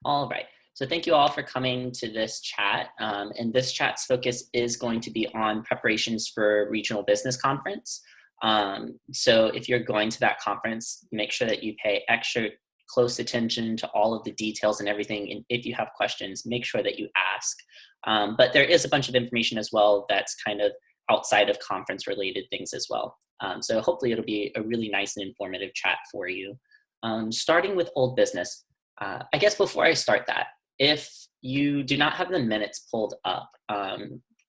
All right. So thank you all for coming to this chat. And this chat's focus is going to be on preparations for Regional Business Conference. So if you're going to that conference, make sure that you pay extra close attention to all of the details and everything. And if you have questions, make sure that you ask. But there is a bunch of information as well that's kind of outside of conference related things as well. So hopefully it'll be a really nice and informative chat for you. Starting with old business. I guess before I start that, if you do not have the minutes pulled up,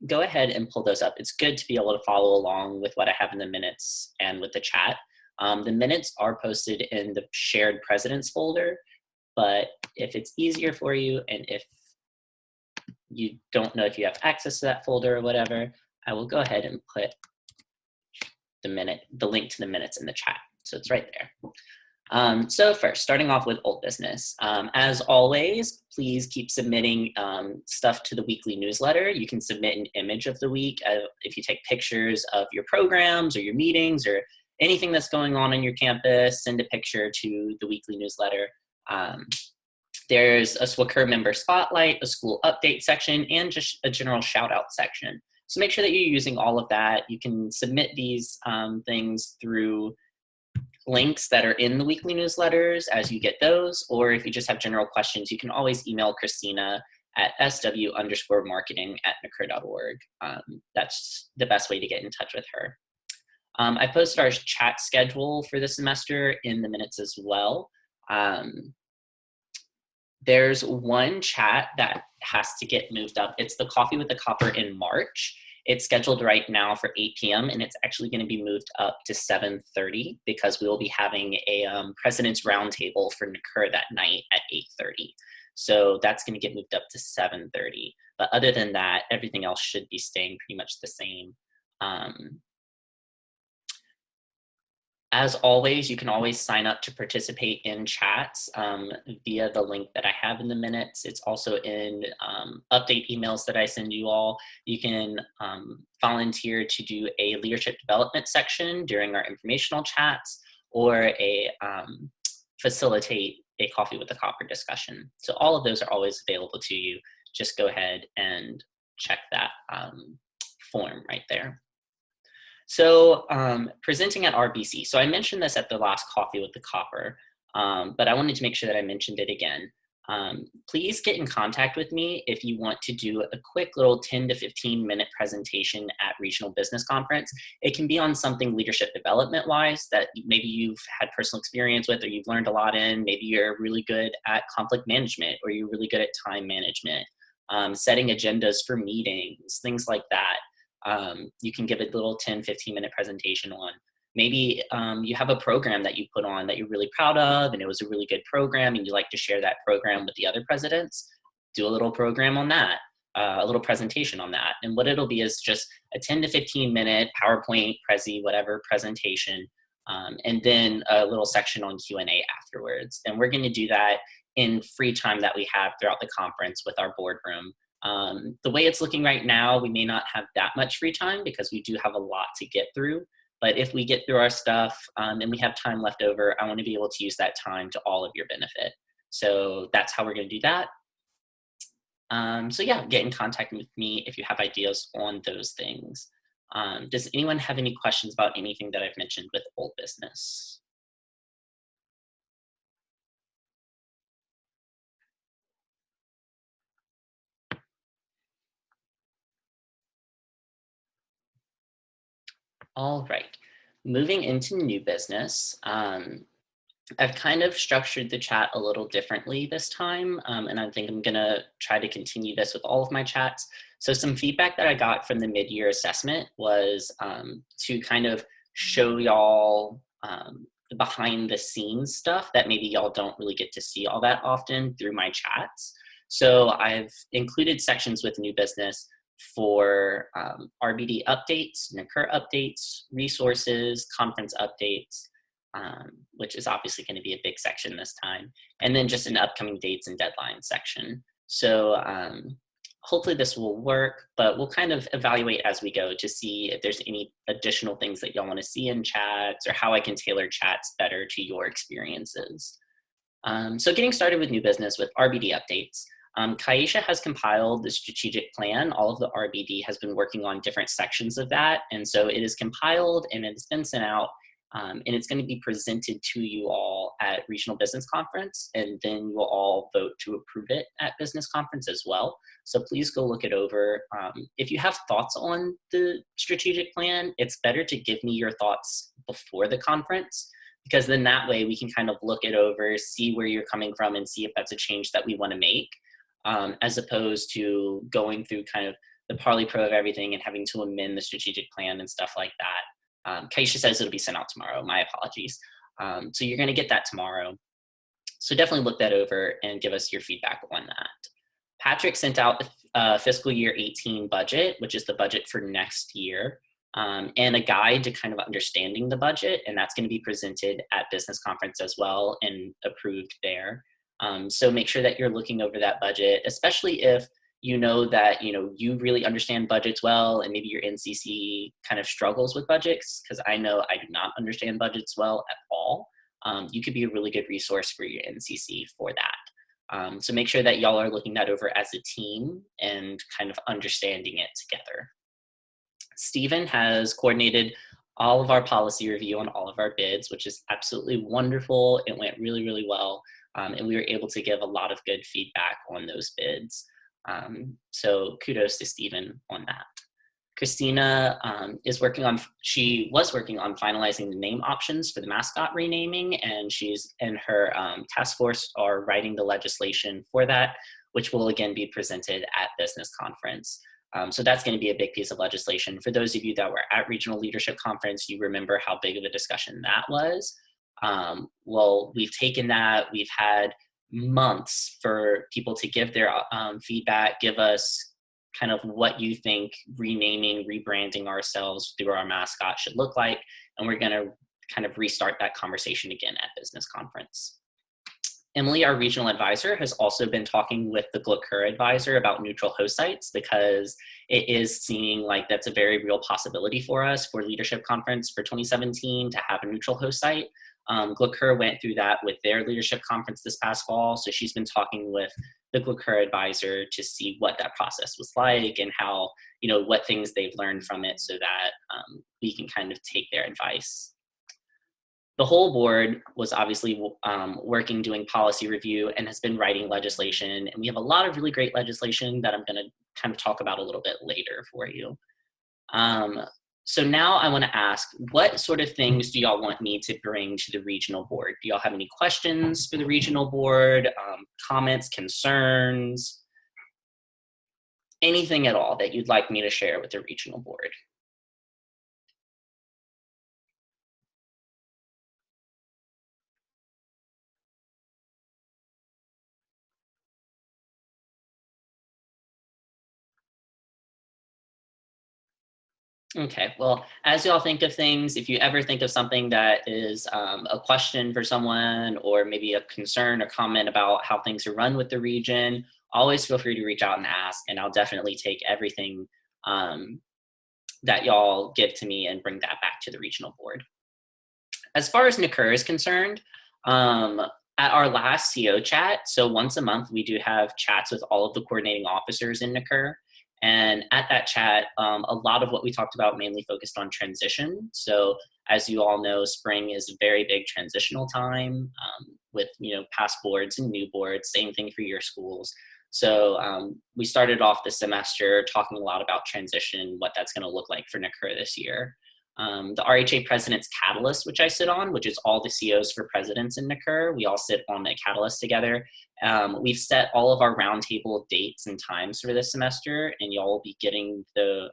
go ahead and pull those up. It's good to be able to follow along with what I have in the minutes and with the chat. The minutes are posted in the shared presidents folder, but if it's easier for you and if you don't know if you have access to that folder or whatever, I will go ahead and put the link to the minutes in the chat. So it's right there. So first, starting off with old business. As always, please keep submitting stuff to the weekly newsletter. You can submit an image of the week if you take pictures of your programs or your meetings or anything that's going on your campus. Send a picture to the weekly newsletter. There's a SWCR member spotlight, a school update section, and just a general shout out section. So make sure that you're using all of that. You can submit these things through links that are in the weekly newsletters as you get those, or if you just have general questions, you can always email Christina at sw_marketing@nacur.org. That's the best way to get in touch with her. I posted our chat schedule for the semester in the minutes as well. There's one chat that has to get moved up. It's the Coffee with the Copper in March. It's scheduled right now for 8 p.m. and it's actually going to be moved up to 7:30 because we will be having a President's Roundtable for NACUR that night at 8:30. So that's going to get moved up to 7:30. But other than that, everything else should be staying pretty much the same. As always, you can always sign up to participate in chats via the link that I have in the minutes. It's also in update emails that I send you all. You can volunteer to do a leadership development section during our informational chats or facilitate a Coffee with the Copper discussion. So all of those are always available to you. Just go ahead and check that form right there. So presenting at RBC. So I mentioned this at the last Coffee with the Copper, but I wanted to make sure that I mentioned it again. Please get in contact with me if you want to do a quick little 10 to 15 minute presentation at Regional Business Conference. It can be on something leadership development wise that maybe you've had personal experience with or you've learned a lot in. Maybe you're really good at conflict management or you're really good at time management, setting agendas for meetings, things like that. You can give a little 10, 15-minute presentation on. Maybe you have a program that you put on that you're really proud of and it was a really good program and you like to share that program with the other presidents. Do a little program on that, a little presentation on that. And what it'll be is just a 10 to 15-minute PowerPoint, Prezi, whatever presentation, and then a little section on Q&A afterwards. And we're going to do that in free time that we have throughout the conference with our boardroom. The way it's looking right now, we may not have that much free time because we do have a lot to get through. But if we get through our stuff and we have time left over, I want to be able to use that time to all of your benefit. So that's how we're going to do that. So yeah, get in contact with me if you have ideas on those things. Does anyone have any questions about anything that I've mentioned with old business? All right, moving into new business. I've kind of structured the chat a little differently this time, and I think I'm gonna try to continue this with all of my chats. So some feedback that I got from the mid-year assessment was to kind of show y'all the behind the scenes stuff that maybe y'all don't really get to see all that often through my chats. So I've included sections with new business for RBD updates, NACUR updates, resources, conference updates, which is obviously going to be a big section this time, and then just an upcoming dates and deadlines section. So hopefully this will work, but we'll kind of evaluate as we go to see if there's any additional things that y'all want to see in chats or how I can tailor chats better to your experiences. So getting started with new business with RBD updates. Kaisha has compiled the strategic plan. All of the RBD has been working on different sections of that. And so it is compiled and it's been sent out. And it's going to be presented to you all at Regional Business Conference, and then you will all vote to approve it at Business Conference as well. So please go look it over. If you have thoughts on the strategic plan, it's better to give me your thoughts before the conference, because then that way we can kind of look it over, see where you're coming from, and see if that's a change that we want to make, as opposed to going through kind of the Parley Pro of everything and having to amend the strategic plan and stuff like that. Kaisha says it'll be sent out tomorrow. My apologies. So you're going to get that tomorrow. So definitely look that over and give us your feedback on that. Patrick sent out the fiscal year 18 budget, which is the budget for next year, and a guide to kind of understanding the budget, and that's going to be presented at Business Conference as well and approved there. So make sure that you're looking over that budget, especially if you know that you really understand budgets well, and maybe your NCC kind of struggles with budgets, because I know I do not understand budgets well at all. You could be a really good resource for your NCC for that. So make sure that y'all are looking that over as a team and kind of understanding it together. Stephen has coordinated all of our policy review on all of our bids, which is absolutely wonderful. It went really, really well. And we were able to give a lot of good feedback on those bids. So kudos to Stephen on that. Christina was working on finalizing the name options for the mascot renaming, and she's and her task force are writing the legislation for that, which will again be presented at Business Conference. So that's going to be a big piece of legislation. For those of you that were at Regional Leadership Conference, you remember how big of a discussion that was. Well, we've taken that, we've had months for people to give their feedback, give us kind of what you think renaming, rebranding ourselves through our mascot should look like, and we're going to kind of restart that conversation again at Business Conference. Emily, our regional advisor, has also been talking with the GLCUR advisor about neutral host sites, because it is seeming like that's a very real possibility for us for Leadership Conference for 2017 to have a neutral host site. GLCUR went through that with their leadership conference this past fall, so she's been talking with the GLCUR advisor to see what that process was like and how, what things they've learned from it, so that we can kind of take their advice. The whole board was obviously working, doing policy review, and has been writing legislation, and we have a lot of really great legislation that I'm going to kind of talk about a little bit later for you. So now I want to ask, what sort of things do y'all want me to bring to the regional board? Do y'all have any questions for the regional board, comments, concerns, anything at all that you'd like me to share with the regional board? Okay, well, as y'all think of things, if you ever think of something that is a question for someone, or maybe a concern or comment about how things are run with the region, always feel free to reach out and ask, and I'll definitely take everything that y'all give to me and bring that back to the regional board. As far as NCUR is concerned, at our last CO chat, so once a month, we do have chats with all of the coordinating officers in NCUR. And at that chat, a lot of what we talked about mainly focused on transition. So as you all know, spring is a very big transitional time with past boards and new boards, same thing for your schools. So we started off the semester talking a lot about transition, what that's going to look like for NCUR this year. The RHA President's Catalyst, which I sit on, which is all the COs for presidents in NCUR. We all sit on the Catalyst together. We've set all of our roundtable dates and times for this semester, and y'all will be getting the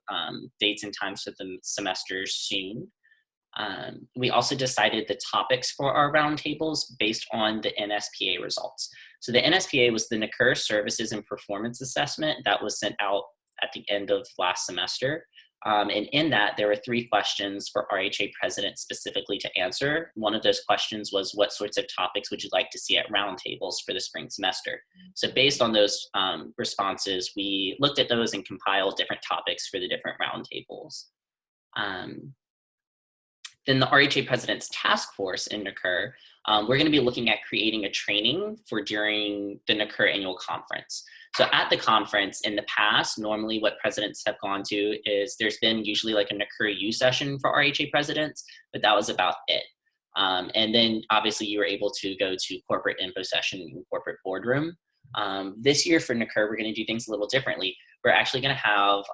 dates and times for the semester soon. We also decided the topics for our roundtables based on the NSPA results. So the NSPA was the NCUR Services and Performance Assessment that was sent out at the end of last semester. And in that, there were 3 questions for RHA President specifically to answer. One of those questions was, what sorts of topics would you like to see at roundtables for the spring semester? So based on those responses, we looked at those and compiled different topics for the different roundtables. Then the RHA President's Task Force in NCUR, we're going to be looking at creating a training for during the NCUR annual conference. So at the conference in the past, normally what presidents have gone to is there's been usually like a NCUR U session for RHA presidents, but that was about it. And then obviously you were able to go to corporate info session and corporate boardroom. This year for NCUR, we're going to do things a little differently. We're actually going to have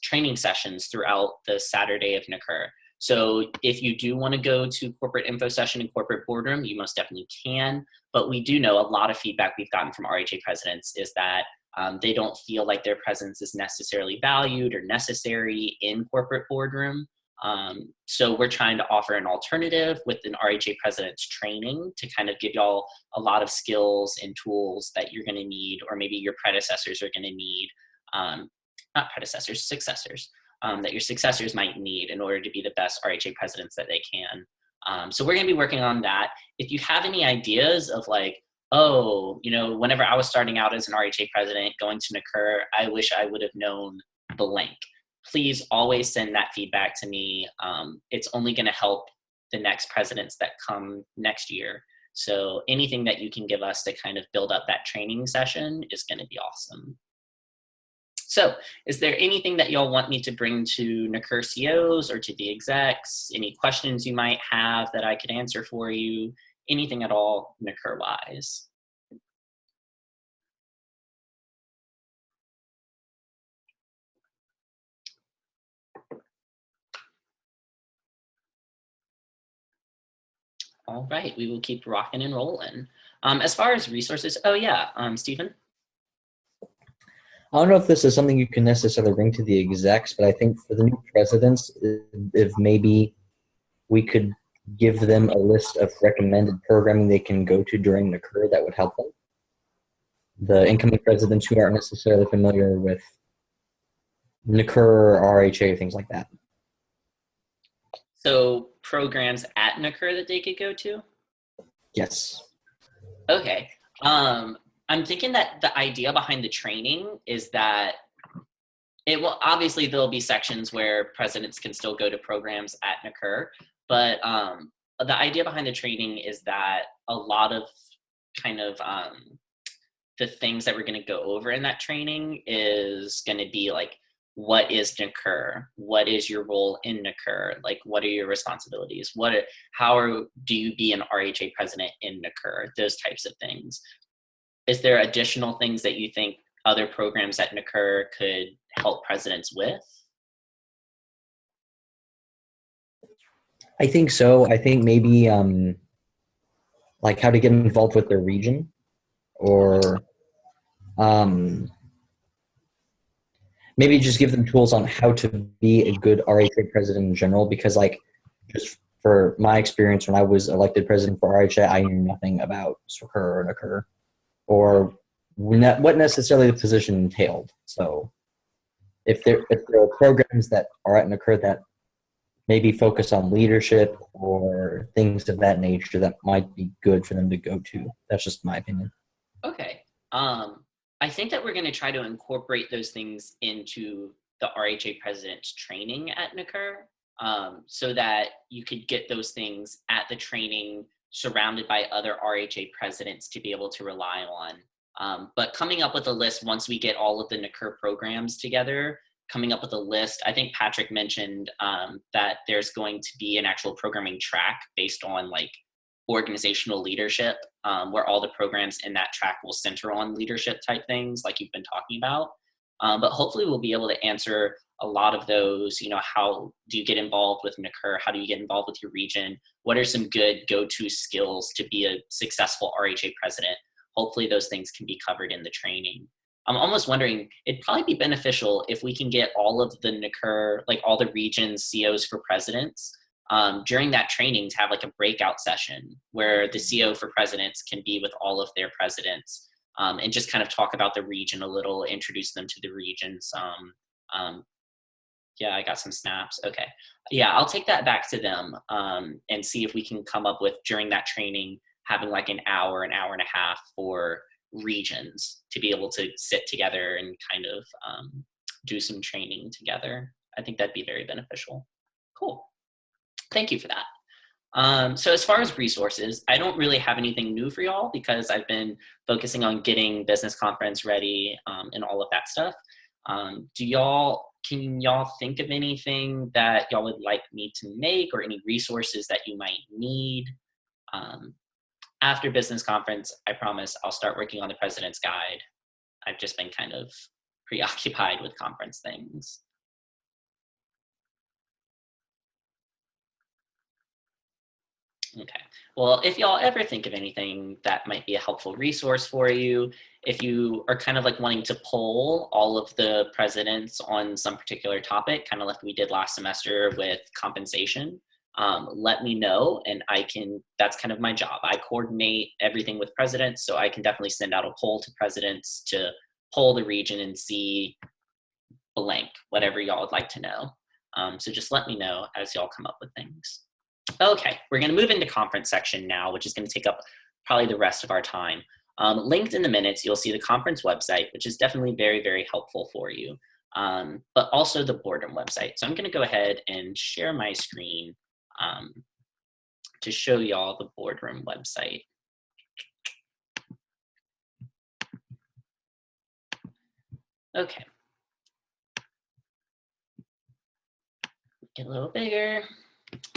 training sessions throughout the Saturday of NCUR. So if you do want to go to corporate info session and corporate boardroom, you most definitely can. But we do know a lot of feedback we've gotten from RHA presidents is that they don't feel like their presence is necessarily valued or necessary in corporate boardroom. So we're trying to offer an alternative with an RHA president's training to kind of give y'all a lot of skills and tools that you're going to need, or maybe your predecessors are going to need, not predecessors, successors. That your successors might need in order to be the best RHA presidents that they can. So we're going to be working on that. If you have any ideas of like, oh, you know, whenever I was starting out as an RHA president going to NCUR, I wish I would have known blank. Please always send that feedback to me. It's only going to help the next presidents that come next year. So anything that you can give us to kind of build up that training session is going to be awesome. So is there anything that y'all want me to bring to NCUR COs or to the execs? Any questions you might have that I could answer for you? Anything at all NCUR wise? All right, we will keep rocking and rolling. As far as resources, oh yeah, Stephen? I don't know if this is something you can necessarily bring to the execs, but I think for the new presidents, if maybe we could give them a list of recommended programming they can go to during the NCUR, that would help them. The incoming presidents who aren't necessarily familiar with NCUR, RHA, things like that. So programs at NCUR that they could go to? Yes. Okay. I'm thinking that the idea behind the training is that it will obviously there'll be sections where presidents can still go to programs at NCUR, but the idea behind the training is that a lot of kind of the things that we're going to go over in that training is going to be like, what is NCUR? What is your role in NCUR? Like, what are your responsibilities? Do you be an RHA president in NCUR? Those types of things. Is there additional things that you think other programs at NCUR could help presidents with? I think so. I think maybe like how to get involved with their region, or maybe just give them tools on how to be a good RHA president in general, because like just for my experience, when I was elected president for RHA, I knew nothing about SOCR or NCUR, or what necessarily the position entailed. So if there are programs that are at NCUR that maybe focus on leadership or things of that nature, that might be good for them to go to. That's just my opinion. Okay. I think that we're going to try to incorporate those things into the RHA president's training at NCUR, so that you could get those things at the training surrounded by other RHA presidents to be able to rely on. But coming up with a list once we get all of the NCUR programs together, coming up with a list. I think Patrick mentioned that there's going to be an actual programming track based on like organizational leadership, where all the programs in that track will center on leadership type things like you've been talking about. But hopefully we'll be able to answer a lot of those. You know, how do you get involved with NCUR? How do you get involved with your region? What are some good go-to skills to be a successful RHA president? Hopefully those things can be covered in the training. I'm almost wondering, it'd probably be beneficial if we can get all of the NCUR, like all the regions, COs for presidents, during that training to have like a breakout session where the CO for presidents can be with all of their presidents, and just kind of talk about the region a little, introduce them to the region some. Yeah, I got some snaps. Okay. Yeah, I'll take that back to them, and see if we can come up with, during that training, having like an hour and a half for regions to be able to sit together and kind of do some training together. I think that'd be very beneficial. Cool. Thank you for that. So as far as resources, I don't really have anything new for y'all because I've been focusing on getting business conference ready and all of that stuff. Can y'all think of anything that y'all would like me to make or any resources that you might need? Um, After business conference, I promise I'll start working on the president's guide. I've just been kind of preoccupied with conference things. Okay. Well, if y'all ever think of anything that might be a helpful resource for you, if you are kind of like wanting to poll all of the presidents on some particular topic, kind of like we did last semester with compensation, let me know and that's kind of my job. I coordinate everything with presidents, so I can definitely send out a poll to presidents to poll the region and see blank, whatever y'all would like to know. So just let me know as y'all come up with things. Okay, we're going to move into conference section now, which is going to take up probably the rest of our time. Linked in the minutes, you'll see the conference website, which is definitely very, very helpful for you, but also the boardroom website. So I'm going to go ahead and share my screen to show y'all the boardroom website. Okay. Get a little bigger.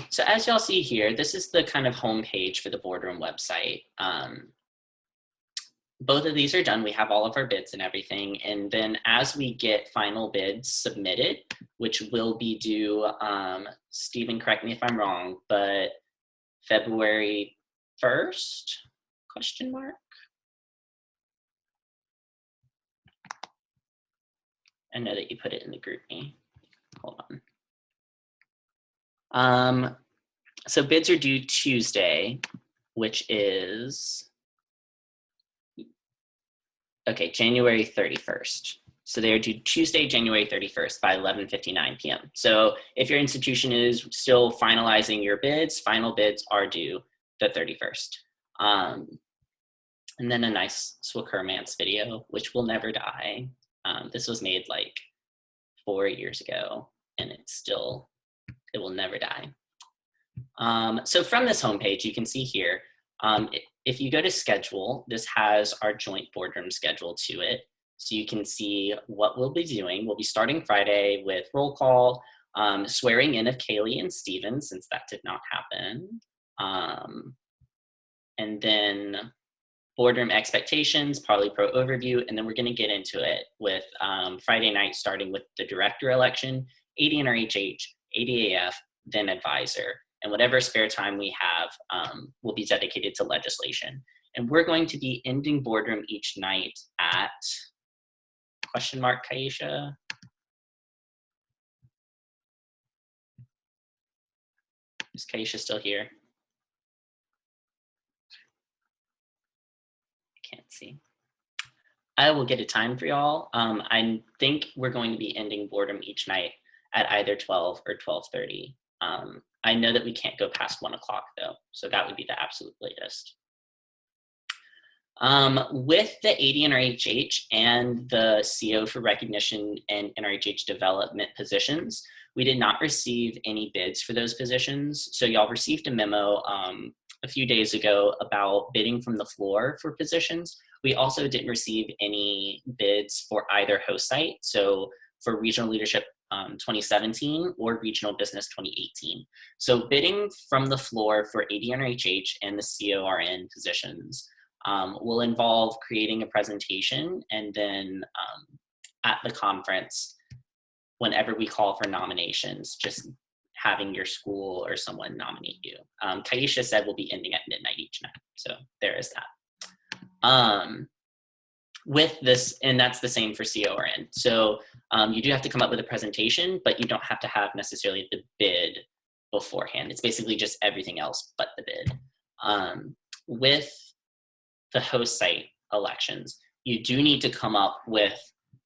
So as y'all see here, this is the kind of homepage for the boardroom website. Both of these are done. We have all of our bids and everything. And then as we get final bids submitted, which will be due, Stephen, correct me if I'm wrong, but February 1st, question mark? I know that you put it in the group me. Hold on. So bids are due Tuesday, which is, okay, January 31st. So they are due Tuesday, January 31st by 11:59 p.m. So if your institution is still finalizing your bids, final bids are due the 31st. And then a nice Swickermance video, which will never die. This was made like 4 years ago, and it will never die. So from this homepage, you can see here, if you go to schedule, this has our joint boardroom schedule to it. So you can see what we'll be doing. We'll be starting Friday with roll call, swearing in of Kaylee and Steven, since that did not happen. And then boardroom expectations, Parley Pro overview, and then we're gonna get into it with Friday night, starting with the director election, ADNRHH, ADAF, then advisor. And whatever spare time we have will be dedicated to legislation. And we're going to be ending boardroom each night at, question mark, Kaisha? Is Kaisha still here? I can't see. I will get a time for y'all. I think we're going to be ending boredom each night at either 12 or 12:30. I know that we can't go past 1 o'clock though, so that would be the absolute latest. With the AD&RHH and the CO for recognition and NRHH development positions, we did not receive any bids for those positions. So y'all received a memo a few days ago about bidding from the floor for positions. We also didn't receive any bids for either host site. So for regional leadership 2017 or regional business 2018. So bidding from the floor for AD&RHH and the CORN positions will involve creating a presentation, and then at the conference, whenever we call for nominations, just having your school or someone nominate you. Kaisha said we'll be ending at midnight each night, so there is that. With this, and that's the same for CORN. So you do have to come up with a presentation, but you don't have to have necessarily the bid beforehand. It's basically just everything else but the bid. With the host site elections, you do need to come up with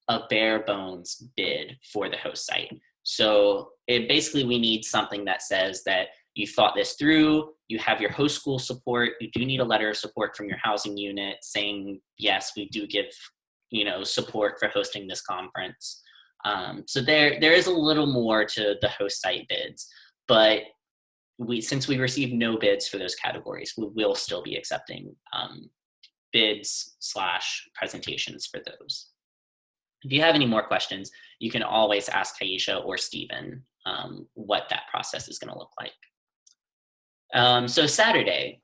a bare bones bid for the host site. So basically we need something that says that you thought this through, you have your host school support, you do need a letter of support from your housing unit saying, yes, we do give, support for hosting this conference. So there is a little more to the host site bids, but since we received no bids for those categories, we will still be accepting bids / presentations for those. If you have any more questions, you can always ask Kaisha or Steven what that process is going to look like. So Saturday,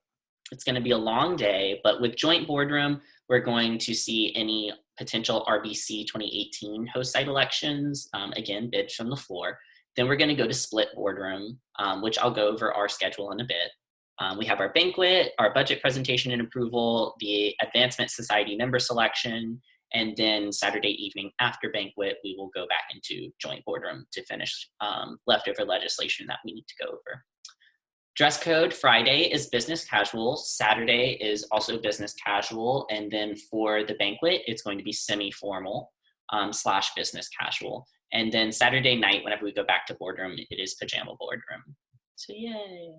it's going to be a long day, but with joint boardroom, we're going to see any potential RBC 2018 host site elections, again, bids from the floor. Then we're going to go to split boardroom, which I'll go over our schedule in a bit. We have our banquet, our budget presentation and approval, the Advancement Society member selection, and then Saturday evening after banquet, we will go back into joint boardroom to finish leftover legislation that we need to go over. Dress code, Friday is business casual, Saturday is also business casual, and then for the banquet, it's going to be semi-formal / business casual. And then Saturday night, whenever we go back to boardroom, it is pajama boardroom. So yay.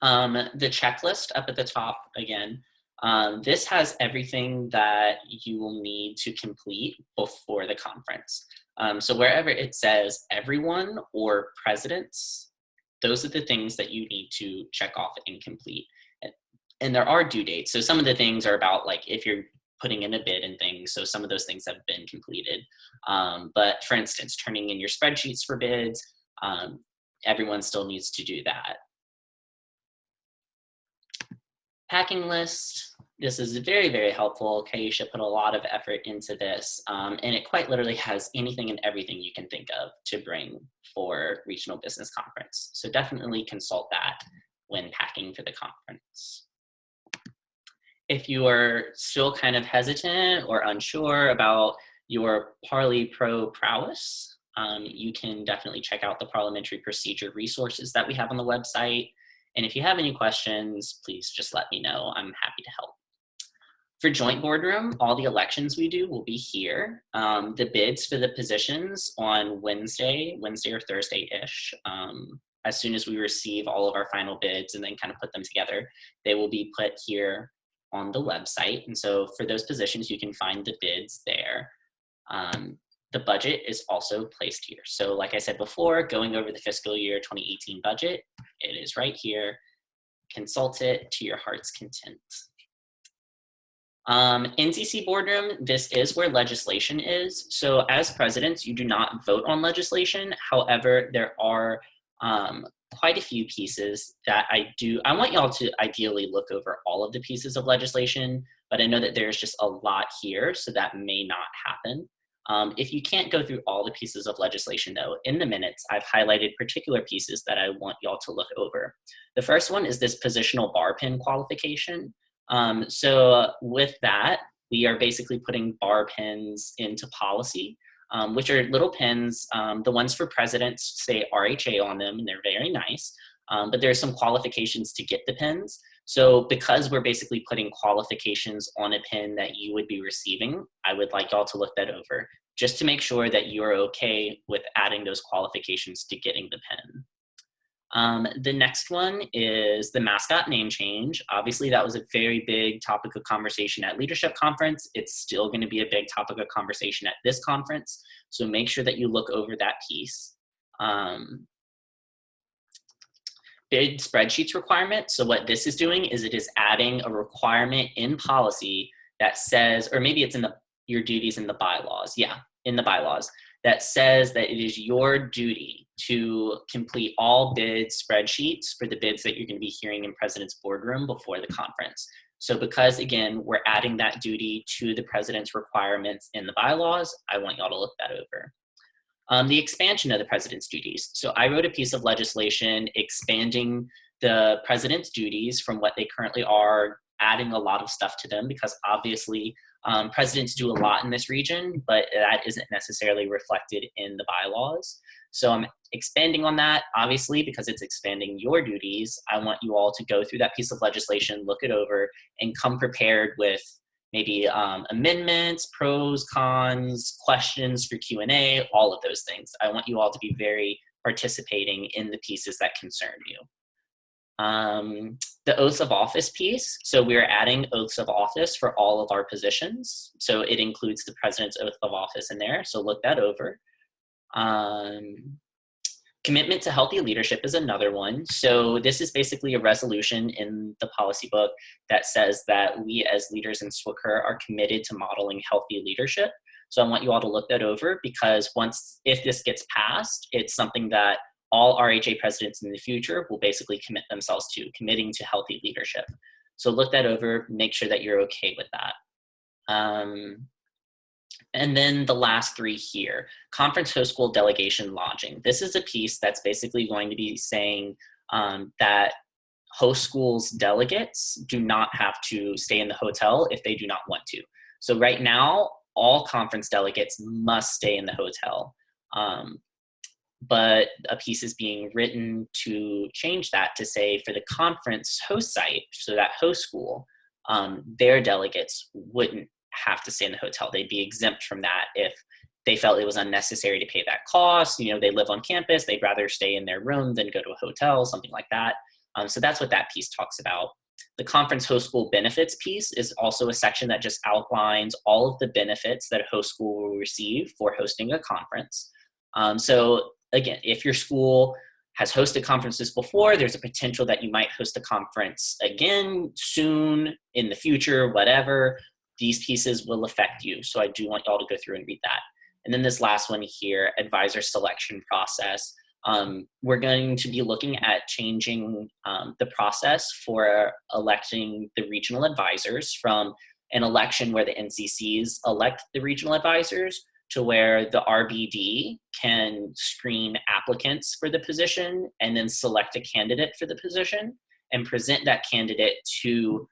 The checklist up at the top again. This has everything that you will need to complete before the conference. So wherever it says everyone or presidents, those are the things that you need to check off and complete. And there are due dates. So some of the things are about like if you're putting in a bid and things. So some of those things have been completed. But for instance, turning in your spreadsheets for bids, everyone still needs to do that. Packing list. This is very, very helpful. Kaisha put a lot of effort into this, and it quite literally has anything and everything you can think of to bring for Regional Business Conference. So definitely consult that when packing for the conference. If you are still kind of hesitant or unsure about your Parley Pro prowess, you can definitely check out the parliamentary procedure resources that we have on the website. And if you have any questions, please just let me know. I'm happy to help. For joint boardroom, all the elections we do will be here. The bids for the positions on Wednesday or Thursday-ish. As soon as we receive all of our final bids and then kind of put them together, they will be put here on the website. And so for those positions, you can find the bids there. The budget is also placed here. So like I said before, going over the fiscal year 2018 budget, it is right here. Consult it to your heart's content. NCC boardroom, this is where legislation is. So as presidents, you do not vote on legislation. However, there are quite a few pieces that I want y'all to ideally look over all of the pieces of legislation, but I know that there's just a lot here, so that may not happen. If you can't go through all the pieces of legislation though, in the minutes, I've highlighted particular pieces that I want y'all to look over. The first one is this positional bar pin qualification. So with that, we are basically putting bar pins into policy, which are little pins. The ones for presidents say RHA on them, and they're very nice. But there's some qualifications to get the pins. So because we're basically putting qualifications on a pin that you would be receiving, I would like y'all to look that over just to make sure that you're okay with adding those qualifications to getting the pin. The next one is the mascot name change. Obviously, that was a very big topic of conversation at Leadership Conference. It's still going to be a big topic of conversation at this conference. So make sure that you look over that piece. Bid spreadsheets requirement. So what this is doing is it is adding a requirement in policy that says, or maybe it's in your duties in the bylaws. Yeah, in the bylaws. That says that it is your duty to complete all bid spreadsheets for the bids that you're going to be hearing in President's Boardroom before the conference. So because, again, we're adding that duty to the President's requirements in the bylaws, I want y'all to look that over. The expansion of the President's duties. So I wrote a piece of legislation expanding the President's duties from what they currently are, adding a lot of stuff to them because obviously presidents do a lot in this region, but that isn't necessarily reflected in the bylaws. So I'm expanding on that, obviously, because it's expanding your duties. I want you all to go through that piece of legislation, look it over, and come prepared with maybe amendments, pros, cons, questions for Q&A, all of those things. I want you all to be very participating in the pieces that concern you. The oaths of office piece. So we're adding oaths of office for all of our positions. So it includes the president's oath of office in there. So look that over. Commitment to healthy leadership is another one. So this is basically a resolution in the policy book that says that we as leaders in SWCR are committed to modeling healthy leadership. So I want you all to look that over, because if this gets passed, it's something that all RHA presidents in the future will basically commit themselves to, committing to healthy leadership. So look that over, make sure that you're okay with that. And then the last three here, conference host school delegation lodging. This is a piece that's basically going to be saying that host schools delegates do not have to stay in the hotel if they do not want to. So right now, all conference delegates must stay in the hotel. But a piece is being written to change that to say for the conference host site, so that host school, their delegates wouldn't have to stay in the hotel. They'd be exempt from that if they felt it was unnecessary to pay that cost. You know, they live on campus, they'd rather stay in their room than go to a hotel, something like that. So that's what that piece talks about. The conference host school benefits piece is also a section that just outlines all of the benefits that a host school will receive for hosting a conference. So again, if your school has hosted conferences before, there's a potential that you might host a conference again soon in the future, whatever. These pieces will affect you. So I do want y'all to go through and read that. And then this last one here, advisor selection process. We're going to be looking at changing the process for electing the regional advisors from an election where the NCCs elect the regional advisors to where the RBD can screen applicants for the position and then select a candidate for the position and present that candidate to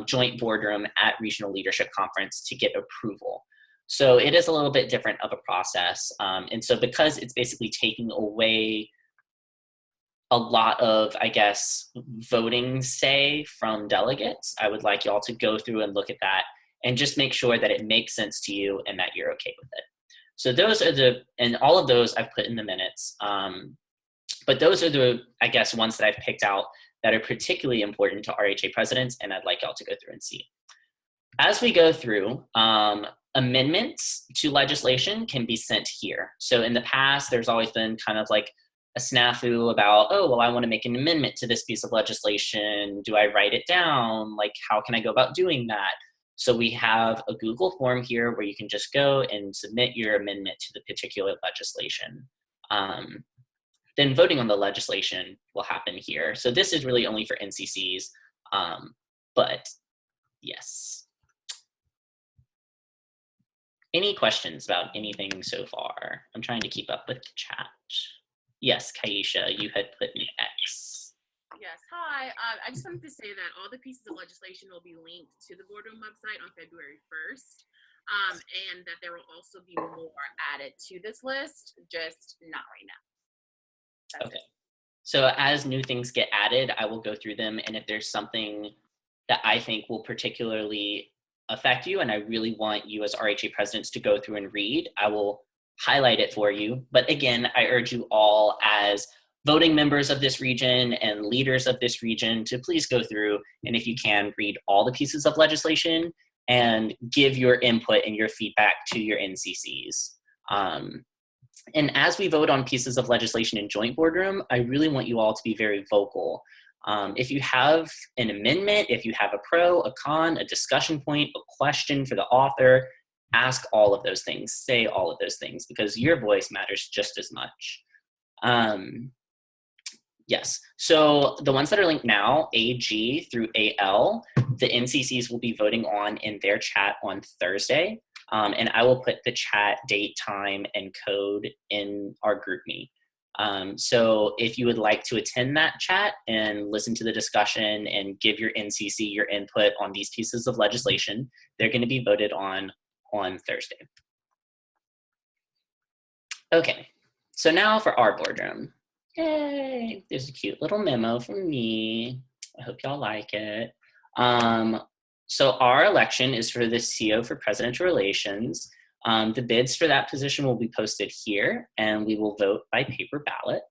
joint boardroom at Regional Leadership Conference to get approval. So it is a little bit different of a process. And so because it's basically taking away a lot of, I guess, voting say from delegates, I would like y'all to go through and look at that and just make sure that it makes sense to you and that you're okay with it. So those are and all of those I've put in the minutes. But those are the, I guess, ones that I've picked out that are particularly important to RHA presidents, and I'd like y'all to go through and see. As we go through, amendments to legislation can be sent here. So in the past, there's always been kind of like a snafu about, oh, well, I want to make an amendment to this piece of legislation. Do I write it down? Like, how can I go about doing that? So we have a Google form here where you can just go and submit your amendment to the particular legislation. Then voting on the legislation will happen here. So this is really only for NCCs, but yes. Any questions about anything so far? I'm trying to keep up with the chat. Yes, Kaisha, you had put me X. Yes, hi. I just wanted to say that all the pieces of legislation will be linked to the boardroom website on February 1st, and that there will also be more added to this list, just not right now. That's okay. So as new things get added, I will go through them, and if there's something that I think will particularly affect you, and I really want you as RHA presidents to go through and read, I will highlight it for you. But again, I urge you all as voting members of this region and leaders of this region to please go through, and if you can, read all the pieces of legislation and give your input and your feedback to your NCCs. And as we vote on pieces of legislation in joint boardroom, I really want you all to be very vocal. If you have an amendment, if you have a pro, a con, a discussion point, a question for the author, ask all of those things, say all of those things, because your voice matters just as much. Yes, so the ones that are linked now, AG through AL, the NCCs will be voting on in their chat on Thursday. And I will put the chat date, time, and code in our GroupMe. So if you would like to attend that chat and listen to the discussion and give your NCC your input on these pieces of legislation, they're going to be voted on Thursday. Okay, so now for our boardroom. Yay, there's a cute little memo from me. I hope y'all like it. So our election is for the CO for Presidential Relations. The bids for that position will be posted here, and we will vote by paper ballot.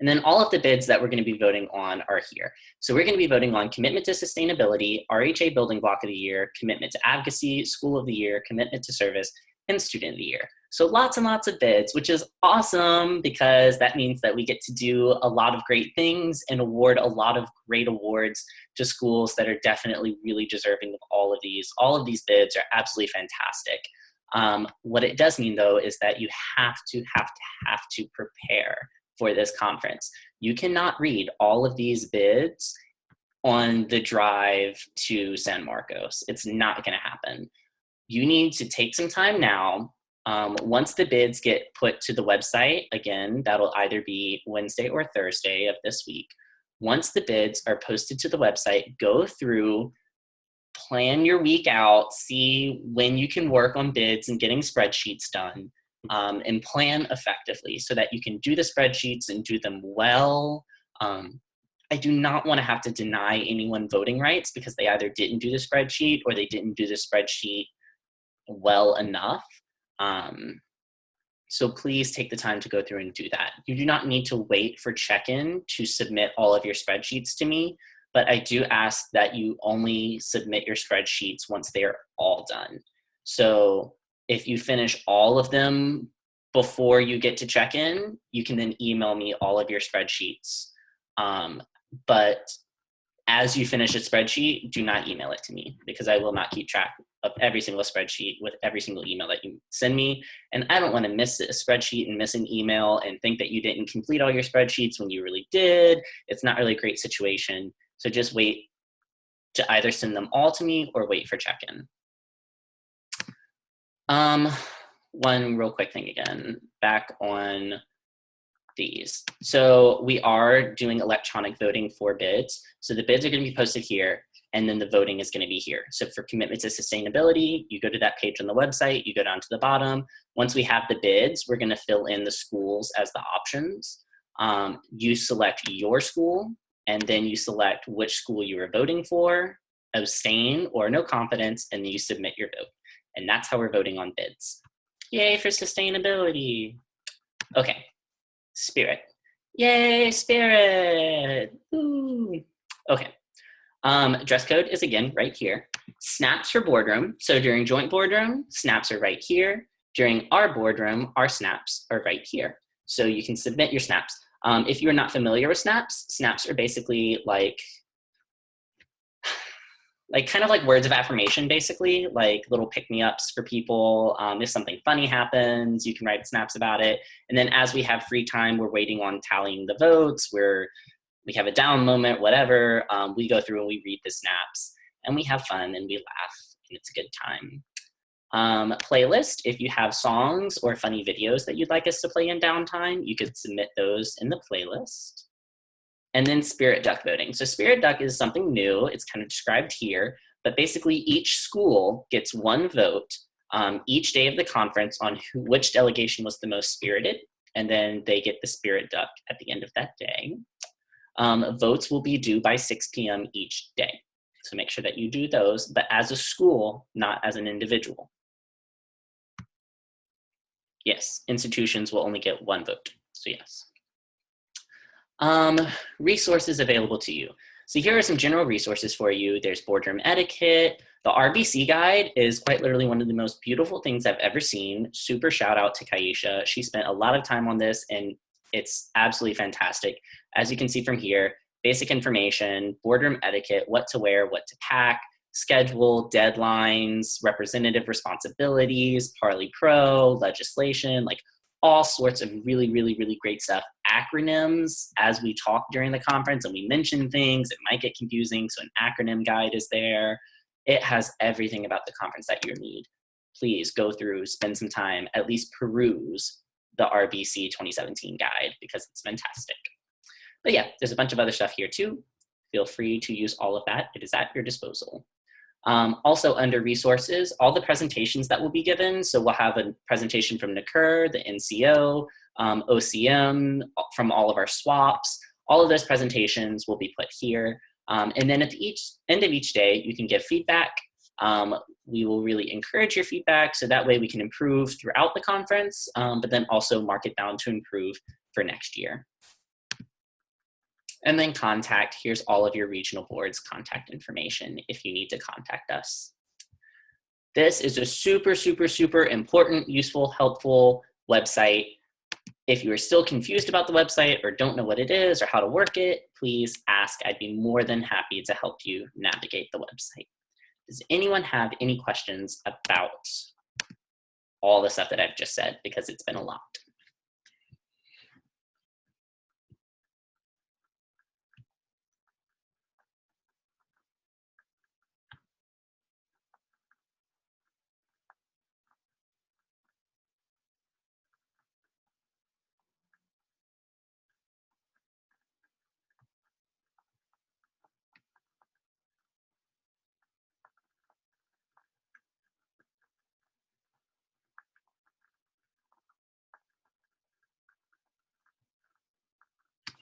And then all of the bids that we're going to be voting on are here. So we're going to be voting on Commitment to Sustainability, RHA Building Block of the Year, Commitment to Advocacy, School of the Year, Commitment to Service, and Student of the Year. So lots and lots of bids, which is awesome because that means that we get to do a lot of great things and award a lot of great awards to schools that are definitely really deserving of all of these. All of these bids are absolutely fantastic. What it does mean, though, is that you have to prepare for this conference. You cannot read all of these bids on the drive to San Marcos. It's not going to happen. You need to take some time now. Once the bids get put to the website, again, that'll either be Wednesday or Thursday of this week. Once the bids are posted to the website, go through, plan your week out, see when you can work on bids and getting spreadsheets done, and plan effectively so that you can do the spreadsheets and do them well. I do not want to have to deny anyone voting rights because they either didn't do the spreadsheet or they didn't do the spreadsheet well enough. So please take the time to go through and do that. You do not need to wait for check-in to submit all of your spreadsheets to me, but I do ask that you only submit your spreadsheets once they are all done. So if you finish all of them before you get to check-in, you can then email me all of your spreadsheets. But as you finish a spreadsheet, do not email it to me because I will not keep track of every single spreadsheet with every single email that you send me. And I don't want to miss a spreadsheet and miss an email and think that you didn't complete all your spreadsheets when you really did. It's not really a great situation. So just wait to either send them all to me or wait for check-in. One real quick thing again, back on these. So we are doing electronic voting for bids. So the bids are going to be posted here, and then the voting is going to be here. So for commitment to sustainability, you go to that page on the website, you go down to the bottom. Once we have the bids, we're going to fill in the schools as the options. You select your school, and then you select which school you are voting for, abstain or no confidence, and then you submit your vote. And that's how we're voting on bids. Yay for sustainability. Okay. Spirit. Yay, Spirit. Ooh. Okay. Dress code is again right here. Snaps for boardroom. So during joint boardroom, snaps are right here. During our boardroom, our snaps are right here. So you can submit your snaps. If you're not familiar with snaps, snaps are basically like kind of like words of affirmation, basically, like little pick-me-ups for people. If something funny happens, you can write snaps about it. And then as we have free time, we're waiting on tallying the votes, we have a down moment, whatever, we go through and we read the snaps, and we have fun and we laugh, and it's a good time. Playlist, if you have songs or funny videos that you'd like us to play in downtime, you could submit those in the playlist. And then Spirit Duck voting. So Spirit Duck is something new. It's kind of described here, but basically each school gets one vote each day of the conference on which delegation was the most spirited, and then they get the Spirit Duck at the end of that day. Votes will be due by 6 p.m. each day. So make sure that you do those, but as a school, not as an individual. Yes, institutions will only get one vote, so yes. Resources available to you. So here are some general resources for you. There's boardroom etiquette. The RBC guide is quite literally one of the most beautiful things I've ever seen. Super shout out to Kaisha. She spent a lot of time on this and it's absolutely fantastic. As you can see from here, basic information, boardroom etiquette, what to wear, what to pack, schedule, deadlines, representative responsibilities, Parley Pro, legislation, like all sorts of really, really, really great stuff. Acronyms, as we talk during the conference and we mention things, it might get confusing, so an acronym guide is there. It has everything about the conference that you need. Please go through, spend some time, at least peruse the RBC 2017 guide because it's fantastic. But yeah, there's a bunch of other stuff here too. Feel free to use all of that. It is at your disposal. Also under resources, all the presentations that will be given. So we'll have a presentation from NACUR, the NCO, OCM, from all of our swaps. All of those presentations will be put here. And then at the end of each day, you can give feedback. We will really encourage your feedback so that way we can improve throughout the conference, but then also mark it down to improve for next year. And then contact, here's all of your regional boards' contact information if you need to contact us. This is a super, super, super important, useful, helpful website. If you are still confused about the website or don't know what it is or how to work it, please ask. I'd be more than happy to help you navigate the website. Does anyone have any questions about all the stuff that I've just said? Because it's been a lot.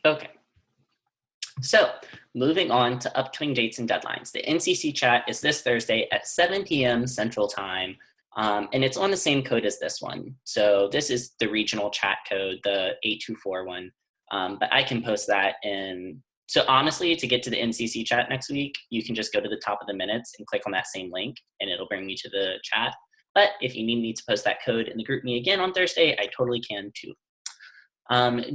Okay. So moving on to upcoming dates and deadlines. The NCC chat is this Thursday at 7 p.m. Central Time, and it's on the same code as this one. So this is the regional chat code, the 824 one, but I can post that in. So honestly, to get to the NCC chat next week, you can just go to the top of the minutes and click on that same link, and it'll bring you to the chat. But if you need me to post that code in the group me again on Thursday, I totally can too.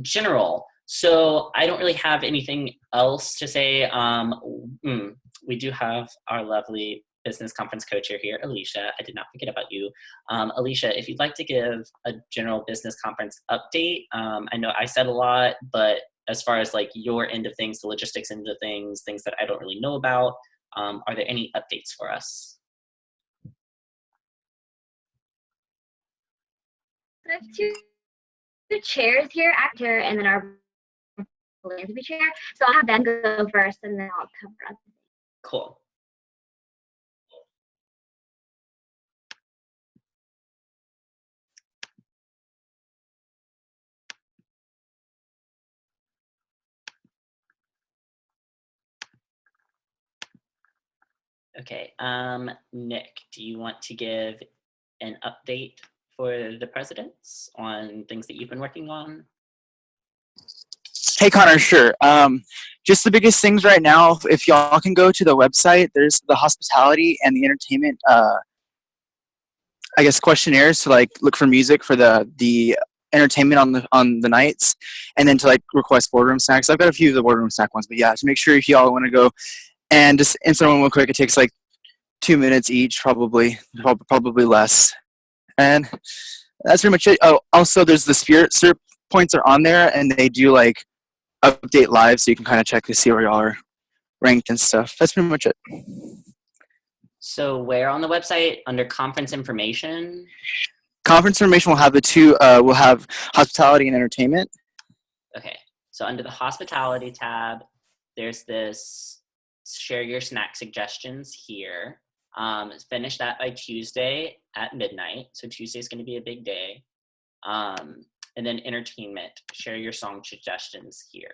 General. So I don't really have anything else to say. We do have our lovely business conference co-chair here, Alicia. I did not forget about you. Alicia, if you'd like to give a general business conference update, I know I said a lot, but as far as like your end of things, the logistics end of things, things that I don't really know about, are there any updates for us? I have two chairs here, actor, and then our philanthropy chair. So I'll have them go first, and then I'll cover up. Cool. Okay, Nick, do you want to give an update for the presidents on things that you've been working on? Hey, Connor, sure. Just the biggest things right now, if y'all can go to the website, there's the hospitality and the entertainment, I guess, questionnaires to like look for music for the entertainment on the nights, and then to like request boardroom snacks. I've got a few of the boardroom snack ones, but yeah, to make sure if y'all want to go and just answer one real quick, it takes like 2 minutes each, probably less. And that's pretty much it. Oh, also there's the spirit points are on there, and they do like update live, so you can kind of check to see where y'all are ranked and stuff. That's pretty much it. So where on the website? Under conference information? Conference information will have the two, we'll have hospitality and entertainment. Okay, so under the hospitality tab, there's this share your snack suggestions here. Finish that by Tuesday at midnight. So Tuesday is going to be a big day. And then entertainment, share your song suggestions here.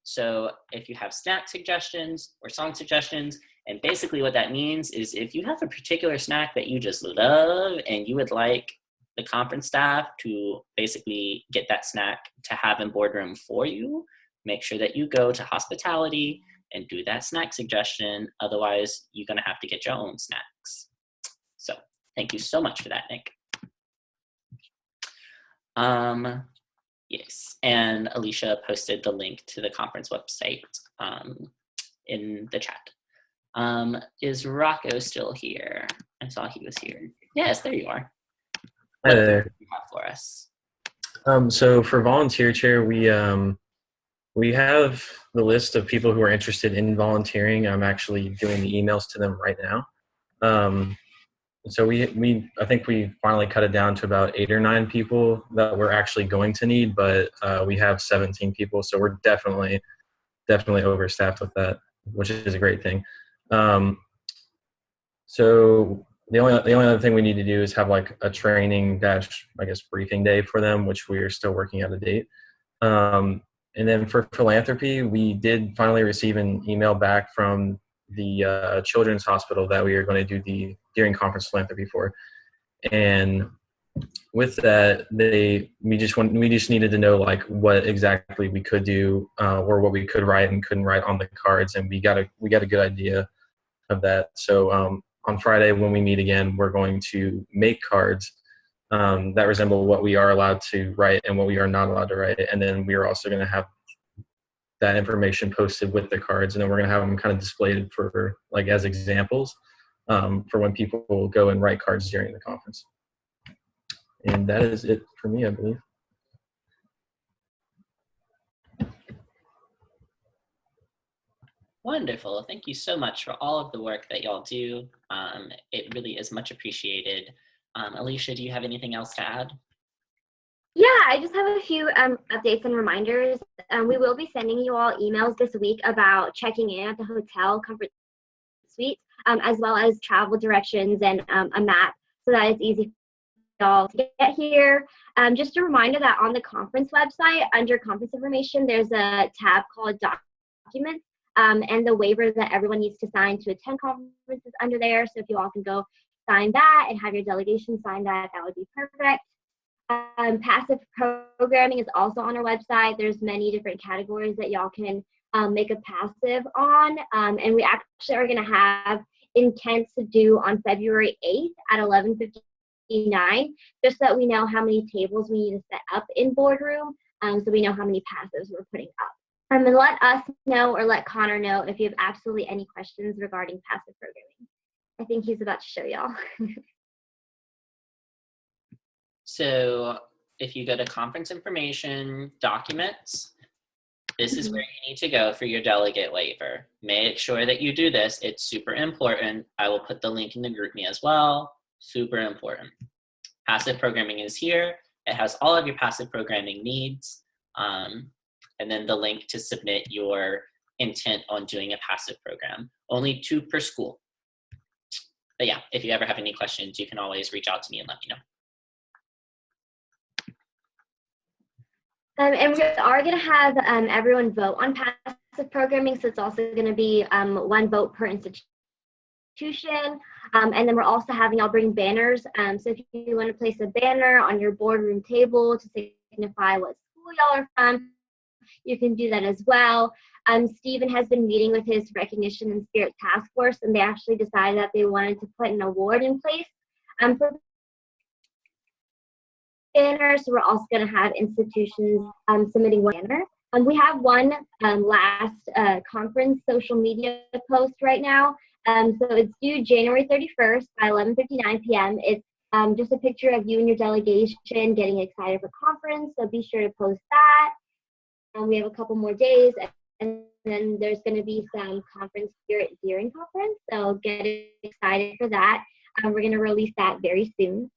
So if you have snack suggestions or song suggestions, and basically what that means is if you have a particular snack that you just love and you would like the conference staff to basically get that snack to have in boardroom for you, make sure that you go to hospitality and do that snack suggestion. Otherwise, you're gonna have to get your own snacks. So thank you so much for that, Nick. Yes, and Alicia posted the link to the conference website in the chat. Is Rocco still here? I saw he was here. Yes, there you are. Hi there. What do you have for us? So for volunteer chair, we have the list of people who are interested in volunteering. I'm actually doing the emails to them right now. So I think we finally cut it down to about 8 or 9 people that we're actually going to need, but we have 17 people, so we're definitely overstaffed with that, which is a great thing. So the only other thing we need to do is have like a training dash, I guess, briefing day for them, which we are still working out a date. And then for philanthropy, we did finally receive an email back from the children's hospital that we are going to do the Gearing Conference philanthropy for. And with that, we just needed to know like what exactly we could do or what we could write and couldn't write on the cards, and we got a good idea of that. So on Friday when we meet again, we're going to make cards that resemble what we are allowed to write and what we are not allowed to write. And then we are also going to have that information posted with the cards, and then we're going to have them kind of displayed for like as examples for when people go and write cards during the conference. And that is it for me, I believe. Wonderful. Thank you so much for all of the work that y'all do. It really is much appreciated. Alicia, do you have anything else to add? Yeah, I just have a few updates and reminders. We will be sending you all emails this week about checking in at the hotel comfort suite, as well as travel directions and a map so that it's easy for y'all to get here. Just a reminder that on the conference website, under conference information, there's a tab called Documents, and the waiver that everyone needs to sign to attend conferences under there. So if you all can go sign that and have your delegation sign that, that would be perfect. Passive programming is also on our website. There's many different categories that y'all can make a passive on, and we actually are going to have intent to do on February 8th at 11:59, just so that we know how many tables we need to set up in boardroom, so we know how many passives we're putting up. And let us know, or let Connor know, if you have absolutely any questions regarding passive programming. I think he's about to show y'all. So if you go to conference information, documents, this is where you need to go for your delegate waiver. Make sure that you do this. It's super important. I will put the link in the group me as well. Super important. Passive programming is here. It has all of your passive programming needs. And then the link to submit your intent on doing a passive program. Only 2 per school. But yeah, if you ever have any questions, you can always reach out to me and let me know. And we are going to have everyone vote on passive programming, so it's also going to be 1 vote per institution. And then we're also having y'all bring banners. So if you want to place a banner on your boardroom table to signify what school y'all are from, you can do that as well. Stephen has been meeting with his Recognition and Spirit Task Force, and they actually decided that they wanted to put an award in place for banners. So we're also going to have institutions submitting one banner. We have one last conference social media post right now. So it's due January 31st by 11:59 p.m. It's just a picture of you and your delegation getting excited for conference. So be sure to post that. We have a couple more days, and then there's going to be some conference spirit during conference. So get excited for that. We're going to release that very soon.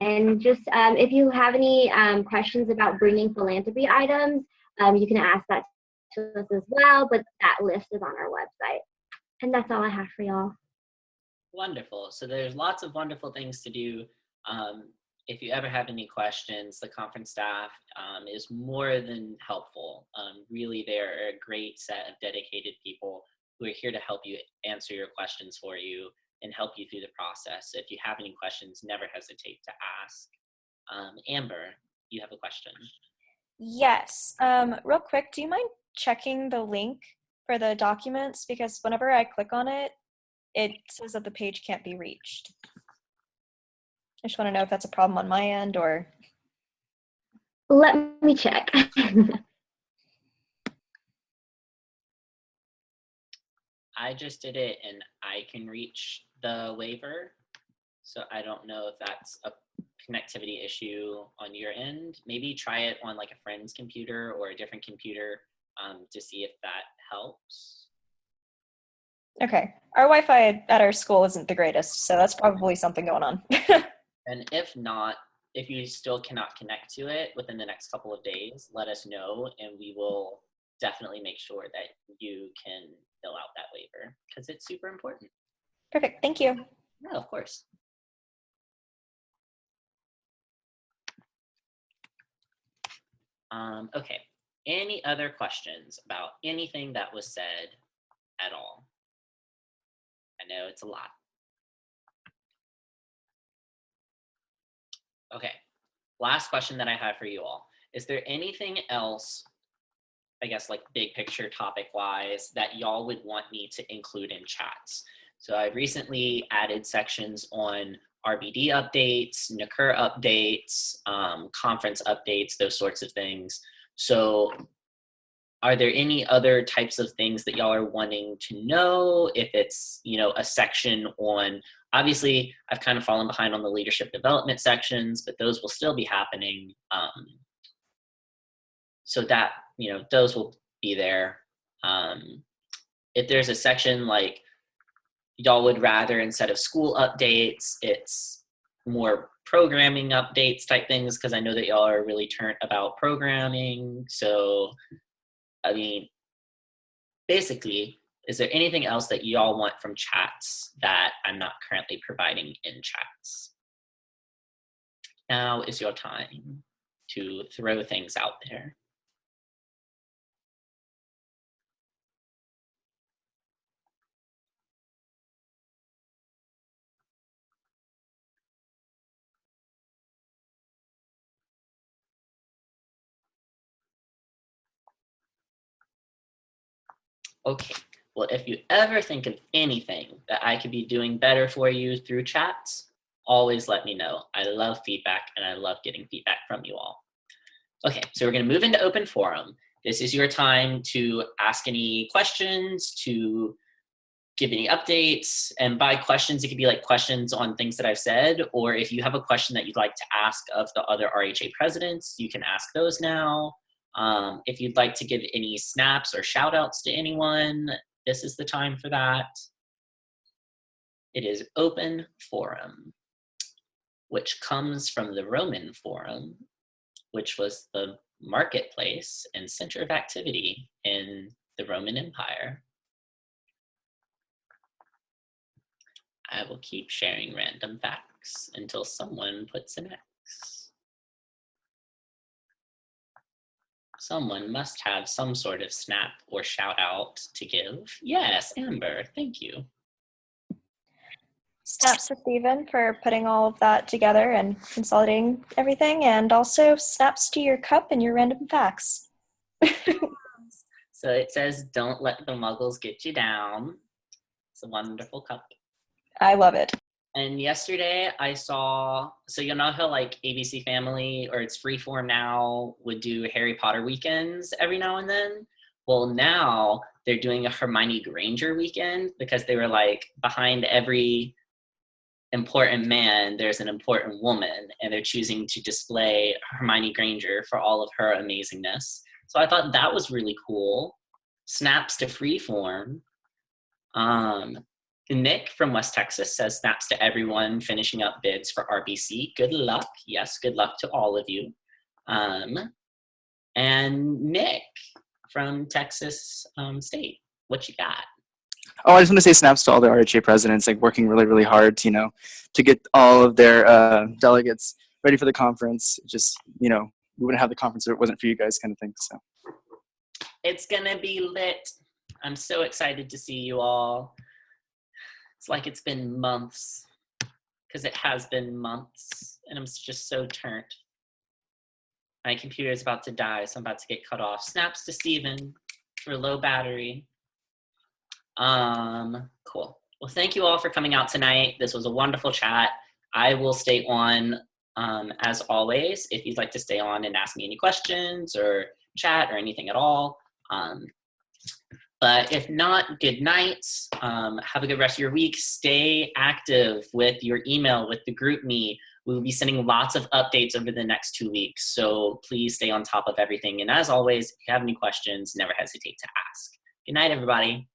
And just if you have any questions about bringing philanthropy items, you can ask that to us as well, but that list is on our website. And that's all I have for y'all. Wonderful. So there's lots of wonderful things to do. If you ever have any questions, the conference staff is more than helpful. Really, they're a great set of dedicated people who are here to help you answer your questions for you and help you through the process. If you have any questions, never hesitate to ask. Amber, you have a question. Yes. Real quick, do you mind checking the link for the documents? Because whenever I click on it, it says that the page can't be reached. I just want to know if that's a problem on my end or... Let me check. I just did it and I can reach the waiver. So I don't know if that's a connectivity issue on your end. Maybe try it on like a friend's computer or a different computer to see if that helps. Okay. Our Wi-Fi at our school isn't the greatest, so that's probably something going on. And if not, if you still cannot connect to it within the next couple of days, let us know and we will definitely make sure that you can fill out that waiver because it's super important. Perfect. Thank you. Yeah, of course. Okay. Any other questions about anything that was said at all? I know it's a lot. Okay. Last question that I have for you all. Is there anything else, I guess like big picture topic wise, that y'all would want me to include in chats? So I recently added sections on RBD updates, NCUR updates, conference updates, those sorts of things. So are there any other types of things that y'all are wanting to know? If it's, you know, a section on, obviously I've kind of fallen behind on the leadership development sections, but those will still be happening. So that, you know, those will be there. If there's a section like y'all would rather, instead of school updates, it's more programming updates type things, because I know that y'all are really turnt about programming. So, I mean, basically, is there anything else that y'all want from chats that I'm not currently providing in chats? Now is your time to throw things out there. Okay, well, if you ever think of anything that I could be doing better for you through chats, always let me know. I love feedback and I love getting feedback from you all. Okay, so we're gonna move into open forum. This is your time to ask any questions, to give any updates, and by questions, it could be like questions on things that I've said, or if you have a question that you'd like to ask of the other RHA presidents, you can ask those now. If you'd like to give any snaps or shout outs to anyone, this is the time for that. It is open forum, which comes from the Roman Forum, which was the marketplace and center of activity in the Roman Empire. I will keep sharing random facts until someone puts an X. Someone must have some sort of snap or shout out to give. Yes, Amber, thank you. Snaps to Stephen for putting all of that together and consolidating everything, and also snaps to your cup and your random facts. So it says, don't let the muggles get you down. It's a wonderful cup. I love it. And yesterday I saw, so you know how like ABC Family, or it's Freeform now, would do Harry Potter weekends every now and then? Well, now they're doing a Hermione Granger weekend, because they were like, behind every important man, there's an important woman, and they're choosing to display Hermione Granger for all of her amazingness. So I thought that was really cool. Snaps to Freeform. Nick from West Texas says, snaps to everyone finishing up bids for RBC. Good luck. Yes, good luck to all of you. And Nick from Texas State, what you got? Oh, I just want to say snaps to all the RHA presidents, like working really, really hard, to get all of their delegates ready for the conference. Just, we wouldn't have the conference if it wasn't for you guys, kind of thing. So it's gonna be lit. I'm so excited to see you all. It's like it's been months, because it has been months, and I'm just so turnt. My computer is about to die, so I'm about to get cut off. Snaps to Steven for low battery. Cool. Well, thank you all for coming out tonight. This was a wonderful chat. I will stay on, as always, if you'd like to stay on and ask me any questions or chat or anything at all. But if not, good night. Have a good rest of your week. Stay active with your email, with the group me. We will be sending lots of updates over the next 2 weeks. So please stay on top of everything. And as always, if you have any questions, never hesitate to ask. Good night, everybody.